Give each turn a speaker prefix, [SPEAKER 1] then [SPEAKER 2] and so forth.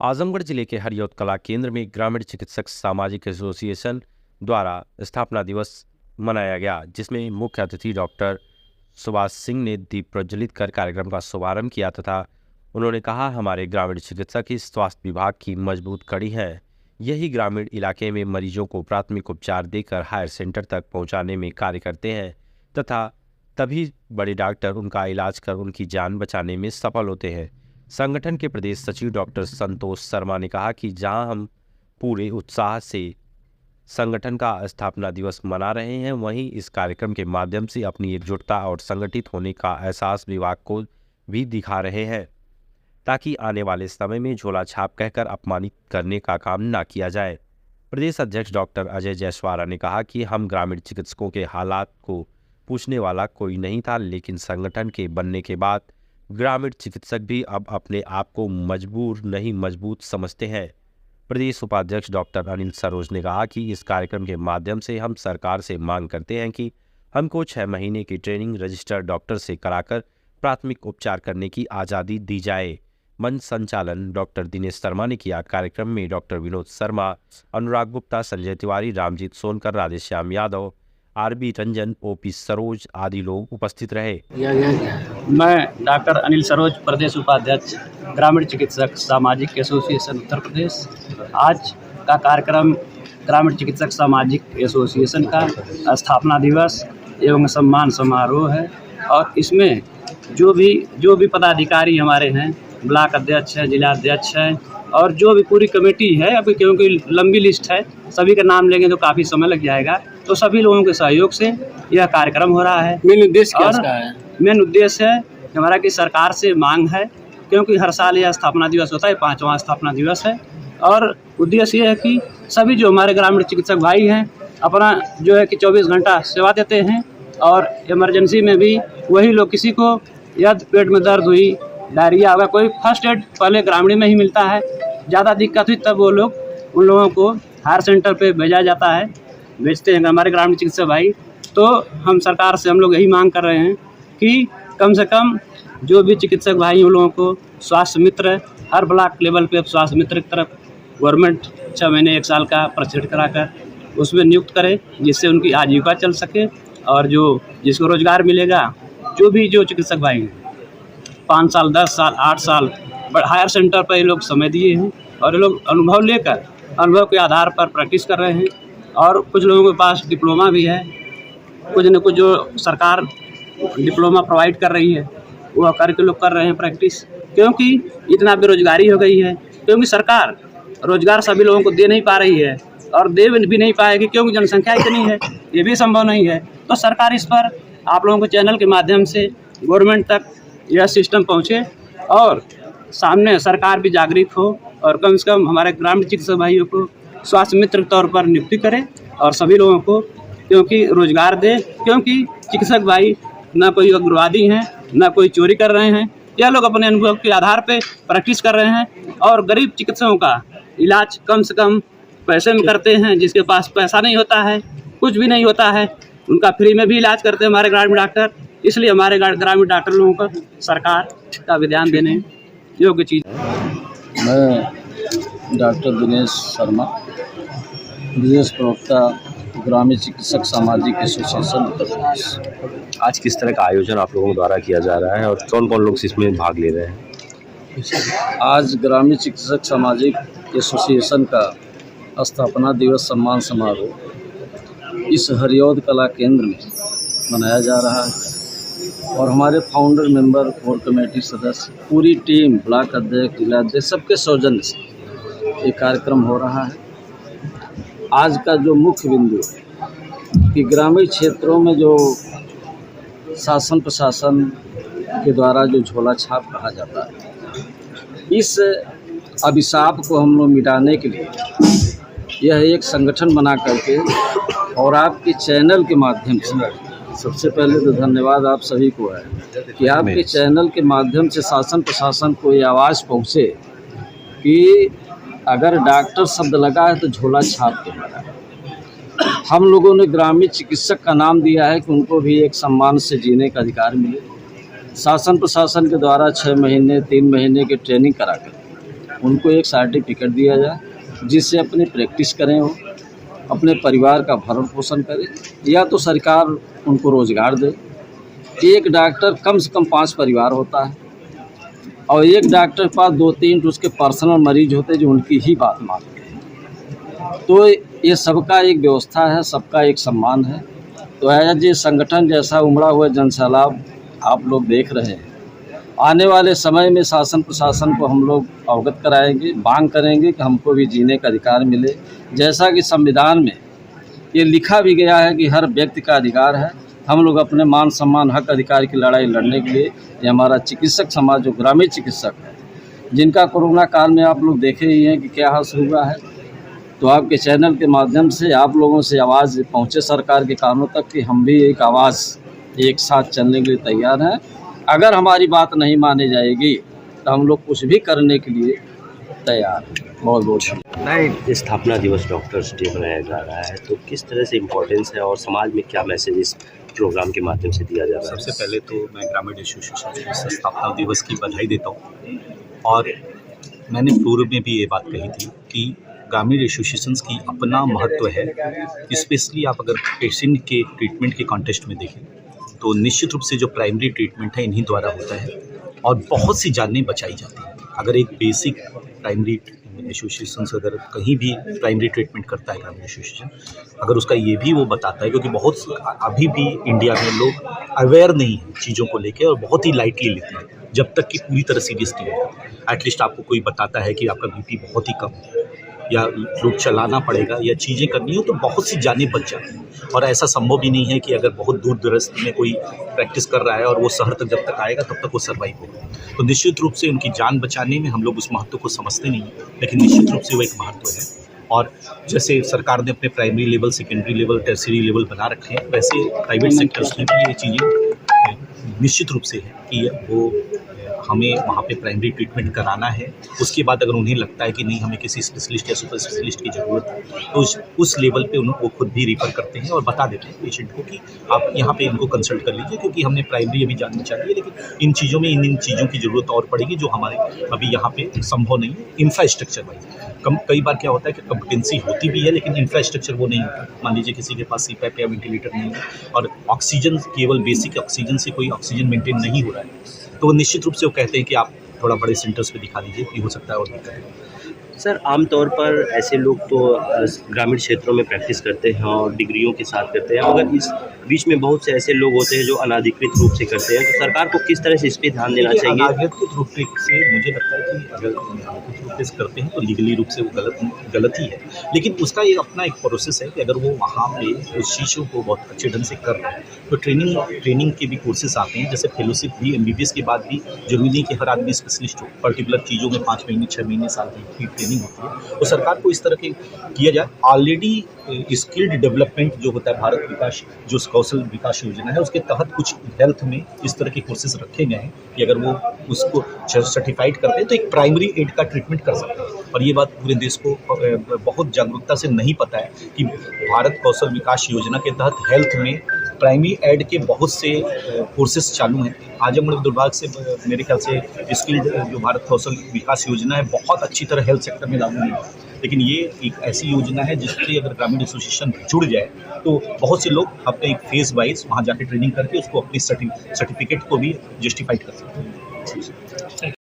[SPEAKER 1] आजमगढ़ जिले के हरियौत कला केंद्र में ग्रामीण चिकित्सक सामाजिक एसोसिएशन द्वारा स्थापना दिवस मनाया गया, जिसमें मुख्य अतिथि डॉक्टर सुभाष सिंह ने दीप प्रज्वलित कर कार्यक्रम का शुभारंभ किया तथा उन्होंने कहा, हमारे ग्रामीण चिकित्सक ही स्वास्थ्य विभाग की मजबूत कड़ी हैं। यही ग्रामीण इलाके में मरीजों को प्राथमिक उपचार देकर हायर सेंटर तक पहुंचाने में कार्य करते हैं तथा तभी बड़े डॉक्टर उनका इलाज कर उनकी जान बचाने में सफल होते हैं। संगठन के प्रदेश सचिव डॉक्टर संतोष शर्मा ने कहा कि जहां हम पूरे उत्साह से संगठन का स्थापना दिवस मना रहे हैं, वहीं इस कार्यक्रम के माध्यम से अपनी एकजुटता और संगठित होने का एहसास विभाग को भी दिखा रहे हैं, ताकि आने वाले समय में झोला छाप कहकर अपमानित करने का काम न किया जाए। प्रदेश अध्यक्ष डॉक्टर अजय जयसवारा ने कहा कि हम ग्रामीण चिकित्सकों के हालात को पूछने वाला कोई नहीं था, लेकिन संगठन के बनने के बाद ग्रामीण चिकित्सक भी अब अपने आप को मजबूर नहीं मजबूत समझते हैं। प्रदेश उपाध्यक्ष डॉक्टर अनिल सरोज ने कहा कि इस कार्यक्रम के माध्यम से हम सरकार से मांग करते हैं कि हमको 6 महीने की ट्रेनिंग रजिस्टर्ड डॉक्टर से कराकर प्राथमिक उपचार करने की आज़ादी दी जाए। मंच संचालन डॉक्टर दिनेश शर्मा ने किया। कार्यक्रम में doctor Vinod Sharma, Anurag Gupta, Sanjay Tiwari, Ramjeet Sonkar, Radheshyam Yadav, RB Ranjan, OP Saroj आदि लोग उपस्थित रहे।
[SPEAKER 2] मैं डॉक्टर अनिल सरोज, प्रदेश उपाध्यक्ष ग्रामीण चिकित्सक सामाजिक एसोसिएशन उत्तर प्रदेश। आज का कार्यक्रम ग्रामीण चिकित्सक सामाजिक एसोसिएशन का स्थापना दिवस एवं सम्मान समारोह है और इसमें जो भी पदाधिकारी हमारे हैं, ब्लॉक अध्यक्ष है, जिला अध्यक्ष है और जो भी पूरी कमेटी है, अभी क्योंकि लंबी लिस्ट है, सभी का नाम लेंगे तो काफ़ी समय लग जाएगा, तो सभी लोगों के सहयोग से यह कार्यक्रम हो रहा है।
[SPEAKER 3] मेन उद्देश्य क्या इसका है?
[SPEAKER 2] मेन उद्देश्य है हमारा कि सरकार से मांग है, क्योंकि हर साल यह स्थापना दिवस होता है, 5वां स्थापना दिवस है और उद्देश्य ये है कि सभी जो हमारे ग्रामीण चिकित्सक भाई हैं अपना जो है कि 24 घंटा सेवा देते हैं और इमरजेंसी में भी वही लोग, किसी को यदि पेट में दर्द हुई, डायरिया होगा, कोई फर्स्ट एड पहले ग्रामीण में ही मिलता है, ज़्यादा दिक्कत हुई तब वो लोग उन लोगों को हायर सेंटर पे भेजा जाता है, भेजते हैं हमारे ग्रामीण चिकित्सक भाई। तो हम सरकार से हम लोग यही मांग कर रहे हैं कि कम से कम जो भी चिकित्सक भाई उन लोगों को स्वास्थ्य मित्र हर ब्लॉक लेवल पे स्वास्थ्य मित्र की तरफ गवर्नमेंट 6 महीने 1 साल का प्रशिक्षण कराकर उसमें नियुक्त करे, जिससे उनकी आजीविका चल सके और जिसको रोजगार मिलेगा। जो चिकित्सक भाई हैं 5 साल 10 साल 8 साल हायर सेंटर पर ये लोग समय दिए हैं और ये लोग अनुभव के आधार पर प्रैक्टिस कर रहे हैं और कुछ लोगों के पास डिप्लोमा भी है, कुछ न कुछ जो सरकार डिप्लोमा प्रोवाइड कर रही है वो करके लोग कर रहे हैं प्रैक्टिस, क्योंकि इतना बेरोजगारी हो गई है, क्योंकि सरकार रोजगार सभी लोगों को दे नहीं पा रही है और दे भी नहीं पाएगी, क्योंकि जनसंख्या इतनी है, ये भी संभव नहीं है। तो सरकार इस पर आप लोगों के चैनल के माध्यम से गवर्नमेंट तक यह सिस्टम पहुँचे और सामने सरकार भी जागृत हो और कम से कम हमारे ग्रामीण चिकित्सक भाइयों को स्वास्थ्य मित्र के तौर पर नियुक्ति करे और सभी लोगों को क्योंकि रोजगार दे, क्योंकि चिकित्सक भाई ना कोई उग्रवादी हैं, ना कोई चोरी कर रहे हैं, यह लोग अपने अनुभव के आधार पे प्रैक्टिस कर रहे हैं और गरीब चिकित्सकों का इलाज कम से कम पैसे में करते हैं। जिसके पास पैसा नहीं होता है, कुछ भी नहीं होता है, उनका फ्री में भी इलाज करते हैं हमारे ग्रामीण डॉक्टर। इसलिए हमारे ग्रामीण डॉक्टर लोगों को सरकार का भी ध्यान देने योग्य चीज़।
[SPEAKER 3] मैं डॉक्टर दिनेश शर्मा, विदेश प्रवक्ता ग्रामीण चिकित्सक सामाजिक एसोसिएशन उत्तर प्रदेश।
[SPEAKER 1] आज किस तरह का आयोजन आप लोगों द्वारा किया जा रहा है और कौन कौन लोग इसमें भाग ले रहे हैं?
[SPEAKER 3] आज ग्रामीण चिकित्सक सामाजिक एसोसिएशन का स्थापना दिवस सम्मान समारोह इस हरियौत कला केंद्र में मनाया जा रहा है और हमारे फाउंडर मेंबर, कोर कमेटी सदस्य, पूरी टीम, ब्लॉक अध्यक्ष, जिला अध्यक्ष, सबके सौजन्य से ये कार्यक्रम हो रहा है। आज का जो मुख्य बिंदु है कि ग्रामीण क्षेत्रों में जो शासन प्रशासन के द्वारा जो झोला छाप कहा जाता है, इस अभिशाप को हम लोग मिटाने के लिए यह एक संगठन बना करके और आपके चैनल के माध्यम से, सबसे पहले तो धन्यवाद आप सभी को है कि आपके चैनल के माध्यम से शासन प्रशासन को ये आवाज़ पहुँचे कि अगर डॉक्टर शब्द लगा है तो झोला छाप के लगा है। हम लोगों ने ग्रामीण चिकित्सक का नाम दिया है कि उनको भी एक सम्मान से जीने का अधिकार मिले। शासन प्रशासन के द्वारा 6 महीने 3 महीने की ट्रेनिंग कराकर उनको एक सर्टिफिकेट दिया जाए जिससे अपनी प्रैक्टिस करें, वो अपने परिवार का भरण पोषण करें, या तो सरकार उनको रोज़गार दे। एक डॉक्टर कम से कम 5 परिवार होता है और एक डॉक्टर के पास 2-3 उसके पर्सनल मरीज होते हैं जो उनकी ही बात मानते हैं। तो ये सबका एक व्यवस्था है, सबका एक सम्मान है। तो एज ये संगठन जैसा उमड़ा हुआ जनसैलाब आप लोग देख रहे हैं, आने वाले समय में शासन प्रशासन को हम लोग अवगत कराएंगे, मांग करेंगे कि हमको भी जीने का अधिकार मिले। जैसा कि संविधान में ये लिखा भी गया है कि हर व्यक्ति का अधिकार है, हम लोग अपने मान सम्मान हक अधिकार की लड़ाई लड़ने के लिए, ये हमारा चिकित्सक समाज जो ग्रामीण चिकित्सक है, जिनका कोरोना काल में आप लोग देखे ही हैं कि क्या हाल हुआ है, तो आपके चैनल के माध्यम से आप लोगों से आवाज़ पहुँचे सरकार के कानों तक कि हम भी एक आवाज़ एक साथ चलने के लिए तैयार हैं। अगर हमारी बात नहीं मानी जाएगी तो हम लोग कुछ भी करने के लिए तैयार हैं। बहुत बहुत
[SPEAKER 4] नहीं, स्थापना दिवस डॉक्टर्स डे मनाया जा रहा है, तो किस तरह से इम्पोर्टेंस है और समाज में क्या मैसेज इस प्रोग्राम के माध्यम से दिया जा रहा है?
[SPEAKER 5] सबसे पहले तो मैं ग्रामीण एसोसिएशन को स्थापना दिवस की बधाई देता हूँ। और मैंने पूर्व में भी ये बात कही थी कि ग्रामीण एसोसिएशंस की अपना महत्व है। स्पेशली आप अगर पेशेंट के ट्रीटमेंट के कॉन्टेक्स्ट में देखें तो निश्चित रूप से जो प्राइमरी ट्रीटमेंट है इन्हीं द्वारा होता है और बहुत सी जानें बचाई जाती हैं। अगर एक बेसिक प्राइमरी एसोसिएशन से अगर कहीं भी प्राइमरी ट्रीटमेंट करता है ग्रामीण एसोसिएशन, अगर उसका ये भी वो बताता है, क्योंकि बहुत अभी भी इंडिया में लोग अवेयर नहीं हैं चीज़ों को लेकर और बहुत ही लाइटली लेते हैं, जब तक कि पूरी तरह सीरियस नहीं होता। एटलीस्ट आपको कोई बताता है कि आपका बीपी बहुत ही कम है या लोग चलाना पड़ेगा या चीज़ें करनी हो, तो बहुत सी जानें बच जाती हैं। और ऐसा संभव भी नहीं है कि अगर बहुत दूर दराज में कोई प्रैक्टिस कर रहा है और वो शहर तक जब तक आएगा तब तक वो सर्वाइव होगा। तो निश्चित रूप से उनकी जान बचाने में हम लोग उस महत्व को समझते नहीं हैं, लेकिन निश्चित रूप से वो एक महत्व है। और जैसे सरकार ने अपने primary level, secondary level, tertiary level बना रखे हैं, वैसे प्राइवेट सेक्टर्स में भी ये चीज़ें निश्चित रूप से है कि वो हमें वहाँ पे प्राइमरी ट्रीटमेंट कराना है। उसके बाद अगर उन्हें लगता है कि नहीं हमें किसी स्पेशलिस्ट या सुपर स्पेशलिस्ट की ज़रूरत है, तो उस लेवल पे वो खुद भी रिफ़र करते हैं और बता देते हैं पेशेंट को कि आप यहाँ पे इनको कंसल्ट कर लीजिए, क्योंकि हमने प्राइमरी अभी जाननी चाहिए, लेकिन इन चीज़ों में इन चीज़ों की ज़रूरत और पड़ेगी जो हमारे अभी यहाँ पे संभव नहीं है इंफ्रास्ट्रक्चर वाइज। कई बार क्या होता है कि कम्पिटेंसी होती भी है लेकिन इंफ्रास्ट्रक्चर वो नहीं होता। मान लीजिए किसी के पास सीपैप या वेंटिलेटर नहीं है और ऑक्सीजन, केवल बेसिक ऑक्सीजन से कोई ऑक्सीजन मेंटेन नहीं हो रहा है, तो निश्चित रूप से वो कहते हैं कि आप थोड़ा बड़े सेंटर्स पे दिखा दीजिए, कि हो सकता है और दिक्कत है।
[SPEAKER 4] सर, आमतौर पर ऐसे लोग तो ग्रामीण क्षेत्रों में प्रैक्टिस करते हैं और डिग्रियों के साथ करते हैं, मगर इस बीच में बहुत से ऐसे लोग होते हैं जो अनाधिकृत रूप से करते हैं, तो सरकार को किस तरह से इस पर ध्यान देना चाहिए?
[SPEAKER 5] अनाधिकृत रूप से मुझे लगता है कि अगर अनाधिकृत रूप से करते हैं तो लीगली रूप से वो गलत ही है, लेकिन उसका ये अपना एक प्रोसेस है कि अगर वो वहाँ पे उस चीज़ों को बहुत अच्छे ढंग से कर रहे हैं तो ट्रेनिंग के भी कोर्सेज आते हैं। जैसे फेलोशिप भी MBBS के बाद भी जरूरी नहीं कि हर आदमी स्पेशलिस्ट हो, पर्टिकुलर चीज़ों में 5 महीने 6 महीने साल की ट्रेनिंग होती है। तो सरकार को इस तरह के किया जाए। ऑलरेडी स्किल्ड डेवलपमेंट जो होता है, भारत विकास जो कौशल विकास योजना है, उसके तहत कुछ हेल्थ में इस तरह के कोर्सेज रखे गए हैं कि अगर वो उसको सर्टिफाइड करते हैं तो एक प्राइमरी एड का ट्रीटमेंट कर सकते हैं। और ये बात पूरे देश को बहुत जागरूकता से नहीं पता है कि भारत कौशल विकास योजना के तहत हेल्थ में प्राइमरी एड के बहुत से कोर्सेज चालू हैं। आजमगढ़ दुर्भाग्य से मेरे ख्याल से स्किल्ड जो भारत कौशल विकास योजना है बहुत अच्छी तरह हेल्थ सेक्टर में लागू नहीं है, लेकिन ये एक ऐसी योजना है जिससे अगर ग्रामीण एसोसिएशन जुड़ जाए तो बहुत से लोग अपने एक फेज वाइज वहाँ जाके ट्रेनिंग करके उसको अपनी सर्टिफिकेट को भी जस्टिफाइड कर सकते हैं।